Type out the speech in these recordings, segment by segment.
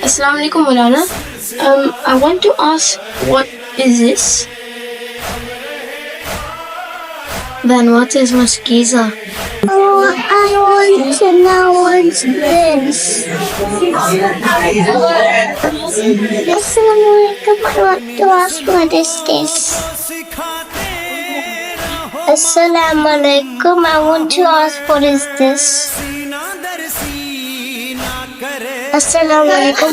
Assalamu alaikum Maulana. I want to ask, what is this? Then what is Maskiza? Oh, I want to know what's this. Assalamualaikum, I want to ask what is this. Assalamualaikum, I want to ask what is this. Assalamualaikum,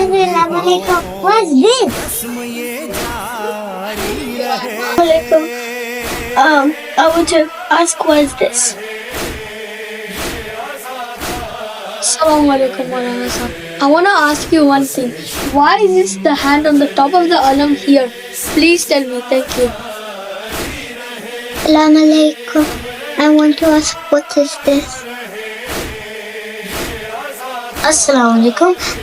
Assalamualaikum, what's this? Alaikum. I want to ask, what is this? Assalamu alaikum Maulana sahab. I want to ask you one thing. Why is this the hand on the top of the alam here? Please tell me. Thank you. Assalamualaikum, I want to ask what is this. Assalamualaikum,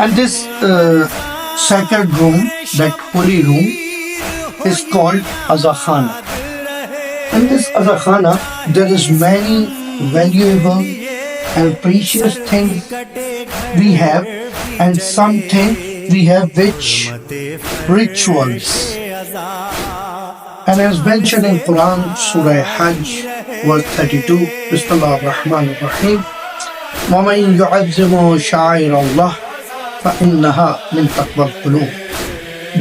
and this sacred room, that holy room, is called Azakhana. In this Azakhana there is many valuable and precious things we have, and something we have which rituals. And as mentioned in Quran, Surah Hajj, verse 32, Bismillah ar-Rahman ar-Rahim, وَمَنْ يُعَظِّمُ شَعَائِرَ اللَّهِ فَإِنَّهَا مِنْ تَقْوَى الْقُلُوبِ।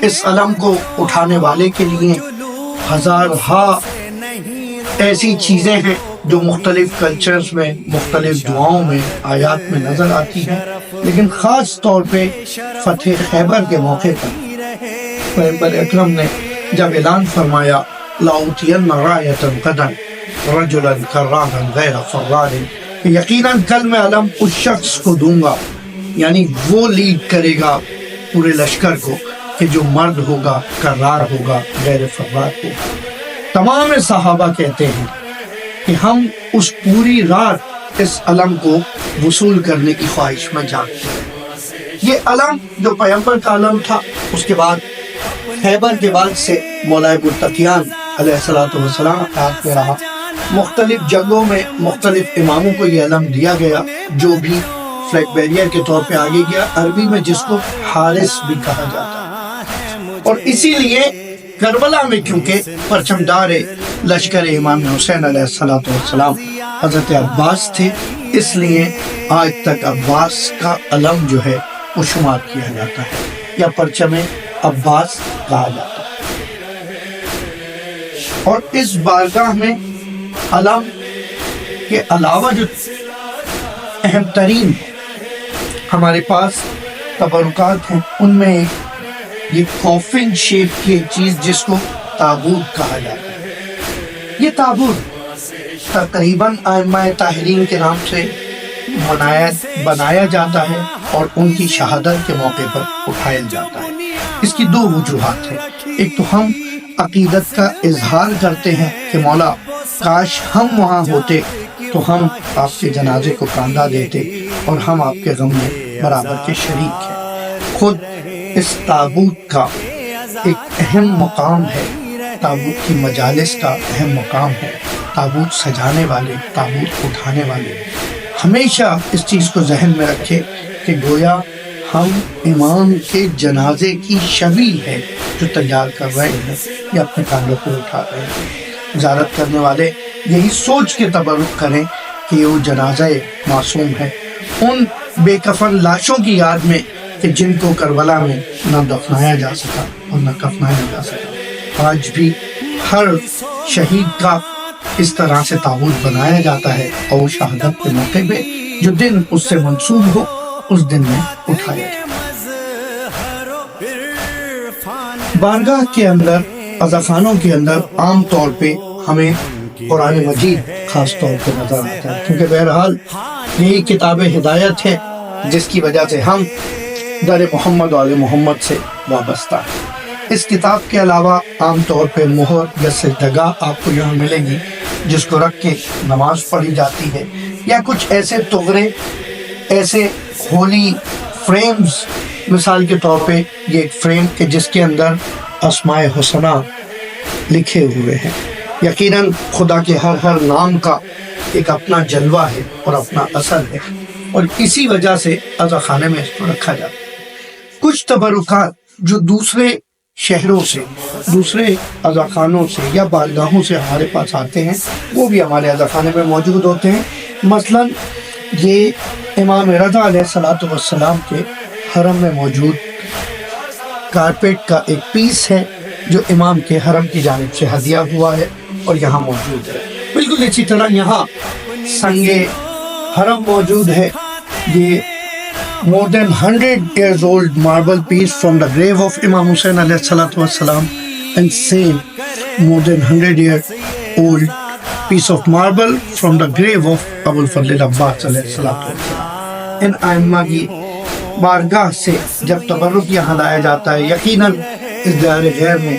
اس علم کو اٹھانے والے کے لیے ہزارہا ایسی چیزیں ہیں جو مختلف کلچرز میں، مختلف دعاؤں میں، آیات میں نظر آتی ہیں، لیکن خاص طور پہ فتح خیبر کے موقع پر پیغمبر اکرم نے جب اعلان فرمایا لَأُوتِيَنَّ رَايَةً غَدًا رَجُلًا كَرَّامًا غَيْرَ فَرَّارٍ، کہ یقیناً کل میں علم اس شخص کو دوں گا، یعنی وہ لیڈ کرے گا پورے لشکر کو کہ جو مرد ہوگا، کرار ہوگا، غیر فرار ہوگا۔ تمام صحابہ کہتے ہیں کہ ہم اس پوری رات اس علم کو وصول کرنے کی خواہش میں جاگتے ہیں۔ یہ علم جو پیغمبر کا علم تھا، اس کے بعد خیبر کے بعد سے مولا ابوالتقیان علیہ السلام ہاتھ میں رہا۔ مختلف جنگوں میں مختلف اماموں کو یہ علم دیا گیا، جو بھی فلیگ بیریئر کے طور پہ آگے گیا، عربی میں جس کو حارس بھی کہا جاتا ہے۔ اور اسی لیے کربلا میں کیونکہ پرچم دار لشکر امام حسین علیہ السلام حضرت عباس تھے، اس لیے آج تک عباس کا علم جو ہے وہ شمار کیا جاتا ہے یا پرچم عباس کہا جاتا ہے۔ اور اس بارگاہ میں علم کے علاوہ جو اہم ترین ہمارے پاس تبرکات ہیں، ان میں ایک یہ کوفن شیپ کی چیز جس کو تابوت کہا جاتا ہے۔ یہ تابوت تقریباً ائمہ طاہرین کے نام سے بنایا جاتا ہے اور ان کی شہادت کے موقع پر اٹھایا جاتا ہے۔ اس کی دو وجوہات ہیں۔ ایک تو ہم عقیدت کا اظہار کرتے ہیں کہ مولا کاش ہم وہاں ہوتے تو ہم آپ کے جنازے کو کاندھا دیتے اور ہم آپ کے غم میں برابر کے شریک ہیں۔ خود اس تابوت کا ایک اہم مقام ہے، تابوت کی مجالس کا اہم مقام ہے۔ تابوت سجانے والے، تابوت اٹھانے والے ہمیشہ اس چیز کو ذہن میں رکھے کہ گویا ہم امام کے جنازے کی شبیہ ہے جو تیار کر رہے ہیں یا اپنے کاندھوں پہ اٹھا رہے ہیں۔ زیارت کرنے والے یہی سوچ کے تبرک کریں کہ وہ جنازہ معصوم ہے، ان بے کفن لاشوں کی یاد میں کہ جن کو کربلا میں نہ دفنایا جا سکا اور نہ کفنایا جا سکا۔ آج بھی ہر شہید کا اس طرح سے تابوت بنایا جاتا ہے اور وہ شہادت کے موقع پہ جو دن اس سے منسوب ہو اس دن میں اٹھایا جاتا ہے۔ بارگاہ کے اندر، عزاخانوں کے اندر عام طور پہ ہمیں قرآن مجید خاص طور پہ نظر آتا ہے، کیونکہ بہرحال یہی کتاب ہدایت ہے جس کی وجہ سے ہم در محمد و آل محمد سے وابستہ ہیں۔ اس کتاب کے علاوہ عام طور پہ مہر یا سجدگاہ آپ کو یہاں ملے گی جس کو رکھ کے نماز پڑھی جاتی ہے، یا کچھ ایسے تغرے، ایسے ہولی فریمز، مثال کے طور پہ یہ ایک فریم کہ جس کے اندر اسماء حسنہ لکھے ہوئے ہیں۔ یقیناً خدا کے ہر نام کا ایک اپنا جلوہ ہے اور اپنا اثر ہے، اور اسی وجہ سے عزاخانے میں اس کو رکھا جاتا ہے۔ کچھ تبرکات جو دوسرے شہروں سے، دوسرے عزاخانوں سے یا بارگاہوں سے ہمارے پاس آتے ہیں، وہ بھی ہمارے عزاخانے میں موجود ہوتے ہیں۔ مثلاً یہ امام رضا علیہ السلام کے حرم میں موجود کارپیٹ کا ایک پیس ہے جو امام کے حرم کی جانب سے ہدیہ ہوا ہے اور یہاں موجود ہے۔ بالکل اسی طرح یہاں سنگ حرم موجود ہے۔ یہ more than 100 years old marble piece from the grave of Imam Hussain alayhi salatu and same more than 100-year old piece of marble from the grave of Abul Fadl Abbas alayhi salatu ان ائمہ کی بارگاہ سے جب تبرک یہاں لایا جاتا ہے، یقیناً اس دیار غیر میں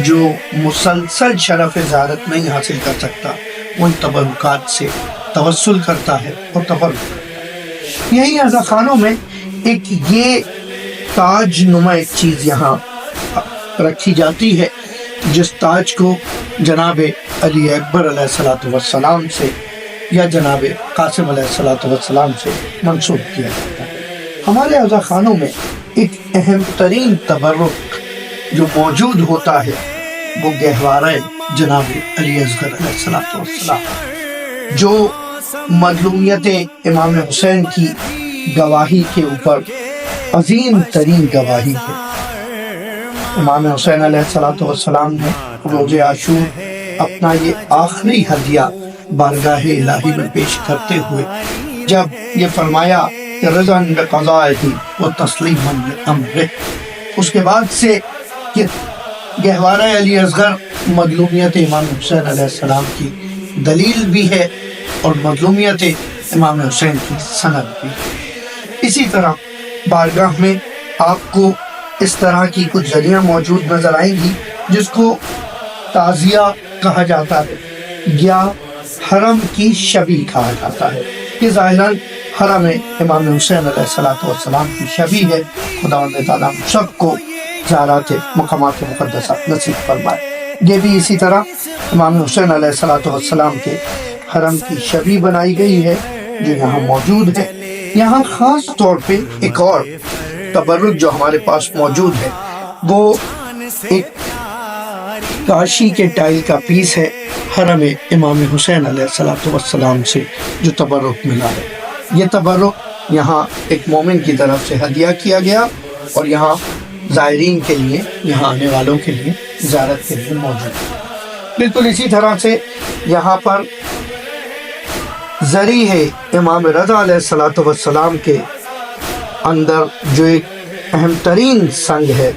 جو مسلسل شرف زیارت نہیں حاصل کر سکتا وہ ان تبرکات سے توسل کرتا ہے اور تبرک کرتا ہے۔ یہی عزاخانوں میں ایک یہ تاج نما ایک چیز یہاں رکھی جاتی ہے، جس تاج کو جناب علی اکبر علیہ السلام سے یا جناب قاسم علیہ السلام سے منسوب کیا جاتا ہے۔ ہمارے عزاخانوں میں ایک اہم ترین تبرک جو موجود ہوتا ہے وہ گہوارہ جناب علی اصغر علیہ السلام، جو مظلومیت امام حسین کی گواہی کے اوپر عظیم ترین گواہی ہے۔ امام حسین علیہ السلام نے روز عاشور اپنا یہ آخری ہدیہ بارگاہ الہی میں پیش کرتے ہوئے جب یہ فرمایا کہ رضا بقضائہ و تسلیما لامرہ، اس کے بعد سے یہ گہوارہ علی اصغر مظلومیت امام حسین علیہ السلام کی دلیل بھی ہے اور مظلومیت امام حسین کی سند بھی۔ اسی طرح بارگاہ میں آپ کو اس طرح کی کچھ زریاں موجود نظر آئیں گی جس کو تعزیہ کہا جاتا ہے یا حرم کی شبیہ کہا جاتا ہے۔ یہ ظاہراً حرم امام حسین علیہ السلام کی شبیہ ہے۔ خداوند تعالیٰ ہم سب کو زیارات مقامات مقدسہ نصیب فرمائے۔ یہ بھی اسی طرح امام حسین علیہ السلام کے حرم کی شبیہ بنائی گئی ہے جو یہاں موجود ہے۔ یہاں خاص طور پہ ایک اور تبرک جو ہمارے پاس موجود ہے وہ ایک کاشی کے ٹائل کا پیس ہے حرم امام حسین علیہ السلام سے جو تبرک ملا ہے۔ یہ تبرک یہاں ایک مومن کی طرف سے ہدیہ کیا گیا اور یہاں زائرین کے لیے، یہاں آنے والوں کے لیے زیارت کے لیے موجود ہے۔ بالکل اسی طرح سے یہاں پر زری ہے امام رضا علیہ السلام کے اندر جو ایک اہم ترین سنگ ہے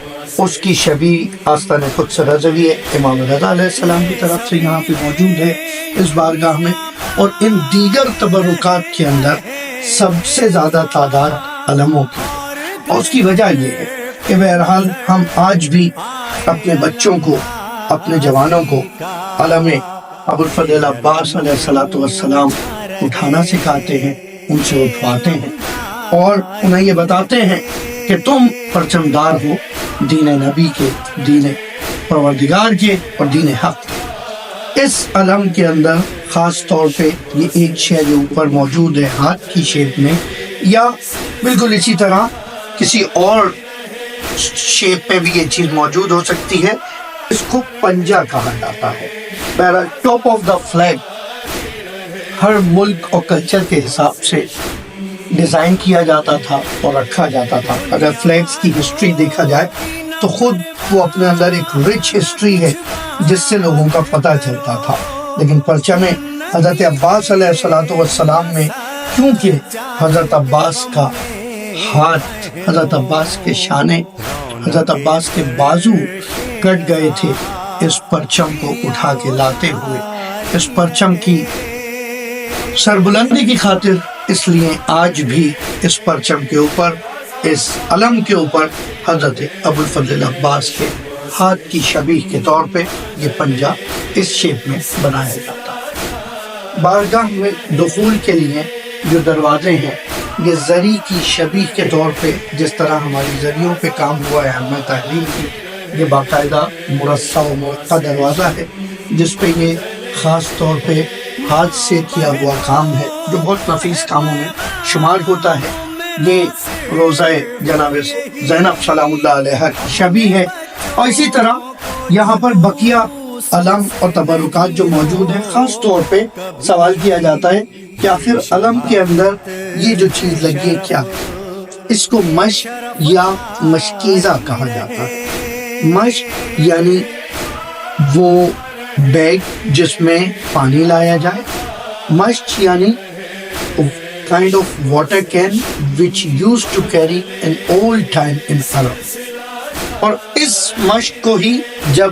اس کی شبیہ آستان قدس رضوی امام رضا علیہ السلام کی طرف سے یہاں پہ موجود ہے اس بارگاہ میں۔ اور ان دیگر تبرکات کے اندر سب سے زیادہ تعداد علموں کی ہے، اور اس کی وجہ یہ ہے کہ بہرحال ہم آج بھی اپنے بچوں کو، اپنے جوانوں کو علم ابوالفضل عباس علیہ السلام اٹھانا سکھاتے ہیں، ان سے اٹھواتے ہیں اور انہیں یہ بتاتے ہیں کہ تم پرچمدار ہو دین نبی کے، دین پروردگار کے اور دین حق کے۔ اس علم کے اندر خاص طور پہ یہ ایک شے جو اوپر موجود ہے ہاتھ کی شیپ میں، یا بالکل اسی طرح کسی اور شیپ میں بھی یہ چیز موجود ہو سکتی ہے، اس کو پنجہ کہا جاتا ہے۔ بہرحال ٹاپ آف دا فلیگ ہر ملک اور کلچر کے حساب سے ڈیزائن کیا جاتا تھا اور رکھا جاتا تھا۔ اگر فلیگز کی ہسٹری دیکھا جائے تو خود وہ اپنے اندر ایک رچ ہسٹری ہے جس سے لوگوں کا پتہ چلتا تھا، لیکن پرچم حضرت عباس علیہ السلام میں کیونکہ حضرت عباس کا ہاتھ، حضرت عباس کے شانے، حضرت عباس کے بازو کٹ گئے تھے، اس پرچم کو اٹھا کے لاتے ہوئے اس پرچم کی سربلندی کی خاطر، اس لیے آج بھی اس پرچم کے اوپر، اس علم کے اوپر حضرت ابوالفضل عباس کے ہاتھ کی شبیہ کے طور پہ یہ پنجہ اس شیپ میں بنایا جاتا ہے۔ بارگاہ میں دخول کے لیے جو دروازے ہیں یہ زری کی شبیہ کے طور پہ، جس طرح ہماری زریوں پہ کام ہوا ہے ہمیں تحریر کی، یہ باقاعدہ مرصع و مرقع دروازہ ہے جس پہ یہ خاص طور پہ ہاتھ سے کیا ہوا کام ہے جو بہت نفیس کاموں میں شمار ہوتا ہے۔ یہ روضہ جناب زینب سلام اللہ علیہ کی شبیہ ہے، اور اسی طرح یہاں پر بقیہ علم اور تبرکات جو موجود ہیں۔ خاص طور پہ سوال کیا جاتا ہے کہ آخر علم کے اندر یہ جو چیز لگی ہے کیا؟ اس کو مشق یا مشکیزہ کہا جاتا ہے۔ مشق یعنی وہ بیگ جس میں پانی لایا جائے، مشق یعنی kind of water can which used to carry an old time in Arab، اور اس مشق کو ہی جب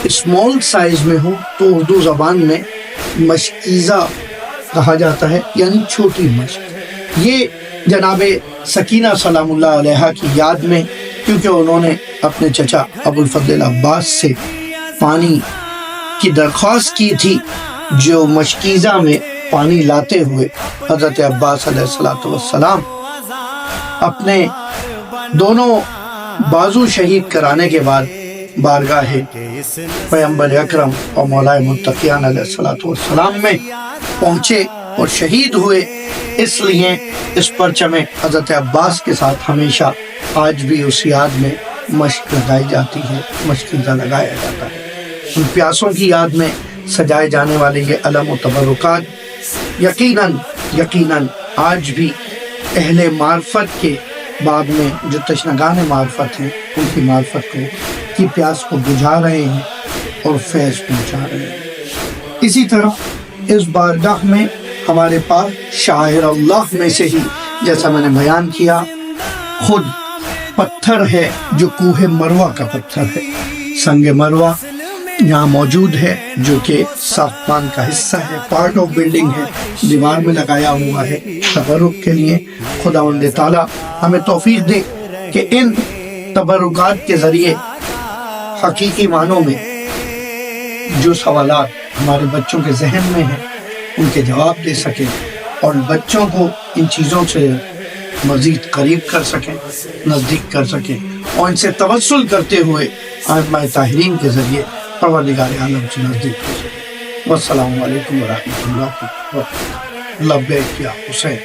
اسمال سائز میں ہو تو اردو زبان میں مشکیزہ کہا جاتا ہے، یعنی چھوٹی مشق۔ یہ جناب سکینہ سلام اللہ علیہ کی یاد میں، کیونکہ انہوں نے اپنے چچا ابوالفضل عباس سے پانی کی درخواست کی تھی، جو مشکیزہ میں پانی لاتے ہوئے حضرت عباس علیہ السلام اپنے دونوں بازو شہید کرانے کے بعد بارگاہ پیغمبر اکرم اور مولا متقیان علیہ السلام میں پہنچے اور شہید ہوئے۔ اس لیے اس پرچم حضرت عباس کے ساتھ ہمیشہ آج بھی اس یاد میں مشق لگائی جاتی ہے، مشکیزہ لگایا جاتا ہے۔ ان پیاسوں کی یاد میں سجائے جانے والے یہ علم و تبرکات یقیناً آج بھی اہل معرفت کے باب میں جو تشنگان معرفت ہیں ان کی معرفت کی پیاس کو بجھا رہے ہیں اور فیض پہنچا رہے ہیں۔ اسی طرح اس بارگاہ میں ہمارے پاس شاعر اللہ میں سے ہی جیسا میں نے بیان کیا خود پتھر ہے جو کوہ مروہ کا پتھر ہے، سنگ مروہ یہاں موجود ہے جو کہ ساختمان کا حصہ ہے، پارٹ آف بلڈنگ ہے، دیوار میں لگایا ہوا ہے تبرک کے لیے۔ خداوند تعالیٰ ہمیں توفیق دے کہ ان تبرکات کے ذریعے حقیقی معنوں میں جو سوالات ہمارے بچوں کے ذہن میں ہیں ان کے جواب دے سکیں اور بچوں کو ان چیزوں سے مزید قریب کر سکیں، نزدیک کر سکیں اور ان سے توسل کرتے ہوئے آئمہ طاہرین کے ذریعے پروردگار عالم سے نزدیک ہو سکیں۔ والسلام علیکم ورحمۃ اللہ وبرکاتہ۔ لبیک یا حسین۔